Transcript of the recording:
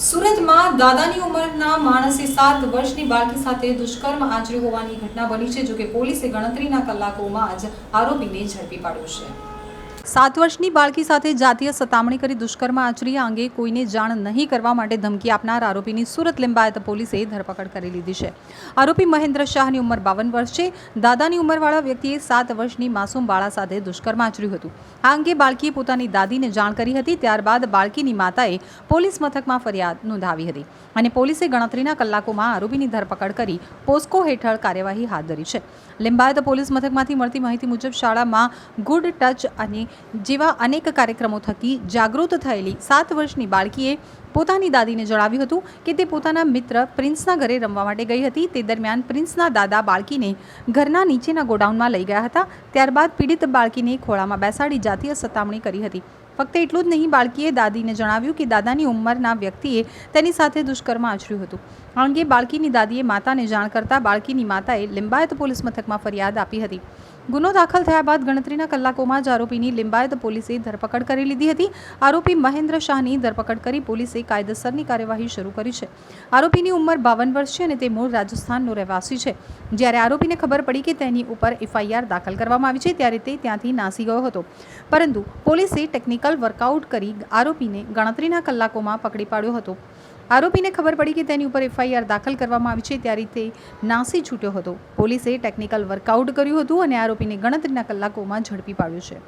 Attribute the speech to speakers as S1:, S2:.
S1: સુરતમાં દાદાની ઉંમરના માણસે 7 વર્ષની બાળકી સાથે દુષ્કર્મ આચર્યું હોવાની ઘટના બની છે. જોકે પોલીસે ગણતરીના કલાકોમાં જ આરોપીને ઝડપી પાડ્યો છે. 7 વર્ષની બાળકી સાથે જાતીય સતામણી કરી દુષ્કર્મ આચર્યા અંગે કોઈને જાણ નહીં કરવા માટે ધમકી આપનાર આરોપીની સુરત લિંબાયત પોલીસે ધરપકડ કરી લીધી છે. આરોપી મહેન્દ્ર શાહની ઉંમર 52 વર્ષ છે. દાદાની ઉંમરવાળા વ્યક્તિએ 7 વર્ષની માસૂમ બાળા સાથે દુષ્કર્મ આચર્યું હતું. આ અંગે બાળકીએ પોતાની દાદીને જાણ કરી હતી. ત્યારબાદ બાળકીની માતાએ પોલીસ મથકમાં ફરિયાદ નોંધાવી હતી અને પોલીસે ગણતરીના કલાકોમાં આરોપીની ધરપકડ કરી પોસ્કો હેઠળ કાર્યવાહી હાથ ધરી છે. લિંબાયત પોલીસ મથકમાંથી મળતી માહિતી મુજબ શાળામાં ગુડ ટચ અને જેવા અનેક કાર્યક્રમો થકી જાગૃત થયેલી 7 વર્ષની બાળકીએ પોતાની દાદીને જણાવ્યું હતું કે તે પોતાના મિત્ર પ્રિન્સના ઘરે રમવા માટે ગઈ હતી. તે દરમિયાન પ્રિન્સના દાદા બાળકીને ઘરના નીચેના ગોડાઉનમાં લઈ ગયા હતા. ત્યારબાદ પીડિત બાળકીને ખોળામાં બેસાડી જાતીય સતામણી કરી હતી. ફક્ત એટલું જ નહીં, બાળકીએ દાદીને જણાવ્યું કે દાદાની ઉંમરના વ્યક્તિએ તેની સાથે દુષ્કર્મ આચર્યું હતું. આ અંગે બાળકીની દાદીએ માતાને જાણ કરતા બાળકીની માતાએ લિંબાયત પોલીસ મથકમાં ફરિયાદ આપી હતી. ગુનો દાખલ થયા બાદ ગણતરીના કલાકોમાં જ આરોપીની લિંબાયત પોલીસે ધરપકડ કરી લીધી હતી. આરોપી મહેન્દ્ર શાહની ધરપકડ કરી પોલીસે કાયદેસરની કાર્યવાહી શરૂ કરી છે. આરોપીની ઉંમર 52 વર્ષ છે અને તે મૂળ રાજસ્થાનનો રહેવાસી છે. જ્યારે આરોપીને ખબર પડી કે તેની ઉપર FIR દાખલ કરવામાં આવી છે ત્યારે તે ત્યાંથી નાસી ગયો હતો. પરંતુ પોલીસે ટેકનિકલ વર્કઆઉટ કરી આરોપીને ગણતરીના કલાકોમાં પકડી પાડ્યો હતો. આરોપીને ખબર પડી કે તેની ઉપર FIR દાખલ કરવામાં આવી છે ત્યારે તે નાસી છૂટ્યો હતો. પોલીસે ટેકનિકલ વર્કઆઉટ કર્યું હતું અને આરોપીને ગણતરીના કલાકોમાં ઝડપી પાડ્યો છે.